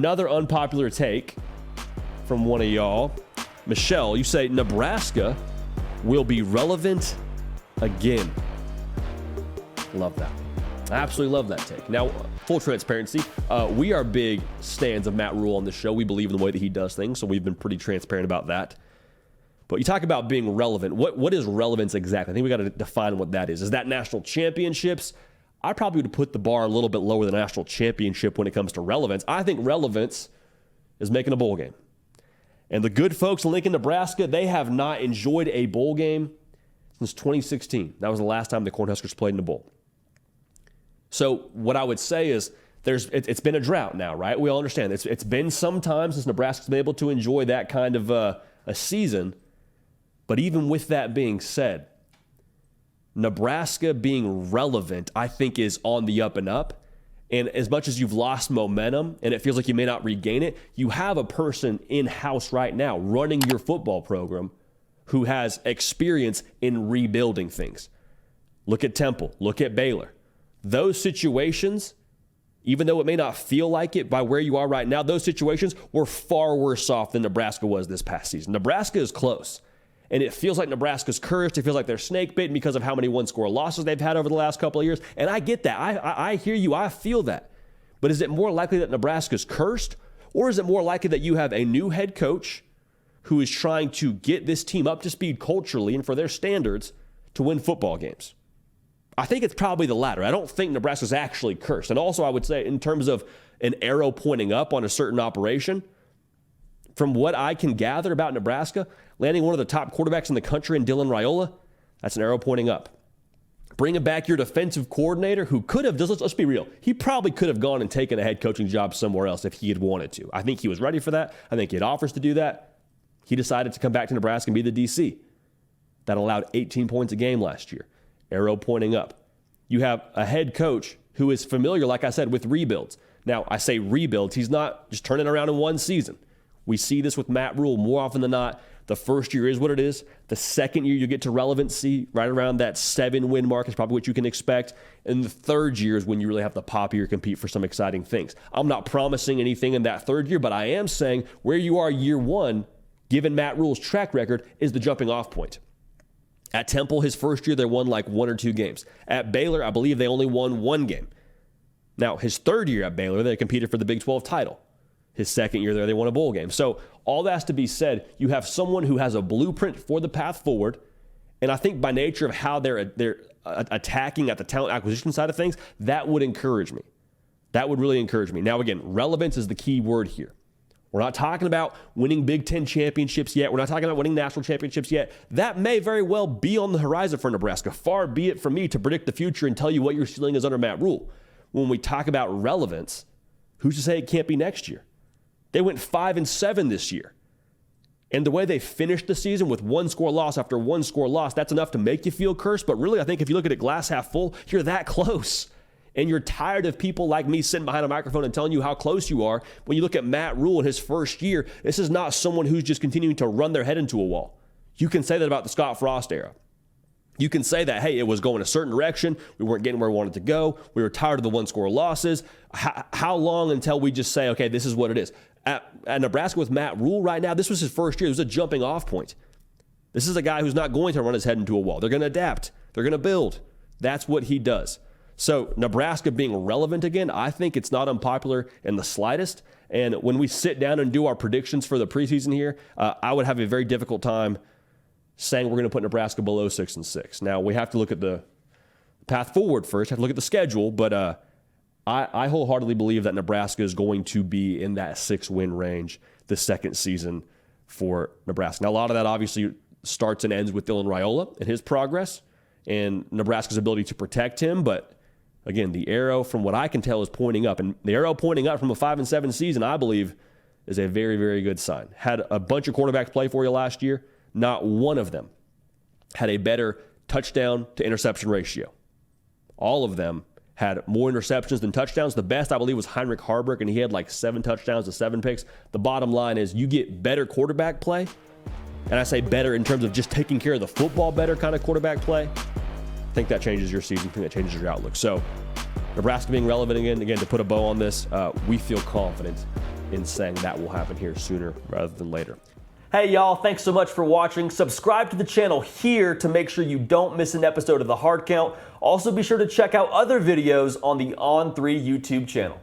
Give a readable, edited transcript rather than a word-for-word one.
another unpopular take from one of y'all. Michelle, you say Nebraska will be relevant again. Love that. I absolutely love that take. Now, full transparency, we are big stands of Matt Rhule on this show. We believe in the way that he does things, so we've been pretty transparent about that. But you talk about being relevant. What is relevance exactly? I think we got to define what that is. Is that national championships? I probably would put the bar a little bit lower than national championship when it comes to relevance. I think relevance is making a bowl game. And the good folks in Lincoln, Nebraska, they have not enjoyed a bowl game since 2016. That was the last time the Cornhuskers played in a bowl. So what I would say is it's been a drought now, right? We all understand. It's been some time since Nebraska's been able to enjoy that kind of a season. But even with that being said, Nebraska being relevant, I think, is on the up and up. And as much as you've lost momentum and it feels like you may not regain it, you have a person in-house right now running your football program who has experience in rebuilding things. Look at Temple. Look at Baylor. Those situations, even though it may not feel like it by where you are right now, those situations were far worse off than Nebraska was this past season. Nebraska is close. And it feels like Nebraska's cursed. It feels like they're snake bitten because of how many one-score losses they've had over the last couple of years. And I get that. I hear you. I feel that. But is it more likely that Nebraska's cursed? Or is it more likely that you have a new head coach who is trying to get this team up to speed culturally and for their standards to win football games? I think it's probably the latter. I don't think Nebraska's actually cursed. And also I would say in terms of an arrow pointing up on a certain operation, from what I can gather about Nebraska, landing one of the top quarterbacks in the country in Dylan Raiola, that's an arrow pointing up. Bringing back your defensive coordinator who could have, let's be real, he probably could have gone and taken a head coaching job somewhere else if he had wanted to. I think he was ready for that. I think he had offers to do that. He decided to come back to Nebraska and be the DC. That allowed 18 points a game last year. Arrow pointing up. You have a head coach who is familiar, like I said, with rebuilds. Now, I say rebuilds. He's not just turning around in one season. We see this with Matt Rhule more often than not. The first year is what it is. The second year you get to relevancy, right around that 7-win mark is probably what you can expect. And the third year is when you really have to pop here, compete for some exciting things. I'm not promising anything in that third year, but I am saying where you are year one, given Matt Rhule's track record, is the jumping off point. At Temple, his first year, they won like 1 or 2 games. At Baylor, I believe they only won 1 game. Now, his third year at Baylor, they competed for the Big 12 title. His second year there, they won a bowl game. So all that has to be said, you have someone who has a blueprint for the path forward. And I think by nature of how they're attacking at the talent acquisition side of things, that would encourage me. That would really encourage me. Now, again, relevance is the key word here. We're not talking about winning Big Ten championships yet. We're not talking about winning national championships yet. That may very well be on the horizon for Nebraska. Far be it from me to predict the future and tell you what your ceiling is under Matt Rhule. When we talk about relevance, who's to say it can't be next year? They went 5-7 this year. And the way they finished the season with 1-score loss after 1-score loss, that's enough to make you feel cursed. But really, I think if you look at it glass half full, you're that close. And you're tired of people like me sitting behind a microphone and telling you how close you are. When you look at Matt Rhule in his first year, this is not someone who's just continuing to run their head into a wall. You can say that about the Scott Frost era. You can say that, hey, it was going a certain direction. We weren't getting where we wanted to go. We were tired of the 1-score losses. How long until we just say, okay, this is what it is? At Nebraska with Matt Rhule right now, this was his first year. It was a jumping off point. This is a guy who's not going to run his head into a wall. They're going to adapt. They're going to build. That's what he does. So Nebraska being relevant again, I think it's not unpopular in the slightest. And when we sit down and do our predictions for the preseason here, I would have a very difficult time saying we're going to put Nebraska below 6-6. Now, we have to look at the path forward first, have to look at the schedule, but I wholeheartedly believe that Nebraska is going to be in that 6-win range the second season for Nebraska. Now, a lot of that obviously starts and ends with Dylan Raiola and his progress and Nebraska's ability to protect him, but again, the arrow, from what I can tell, is pointing up. And the arrow pointing up from a 5-7 season, I believe, is a very, very good sign. Had a bunch of quarterbacks play for you last year. Not one of them had a better touchdown to interception ratio. All of them had more interceptions than touchdowns. The best, I believe, was Heinrich Haarberg, and he had like 7 touchdowns to 7 picks. The bottom line is you get better quarterback play, and I say better in terms of just taking care of the football better kind of quarterback play. I think that changes your season. I think that changes your outlook. So Nebraska being relevant again, to put a bow on this, we feel confident in saying that will happen here sooner rather than later. Hey y'all, thanks so much for watching. Subscribe to the channel here to make sure you don't miss an episode of The Hard Count. Also be sure to check out other videos on the On3 YouTube channel.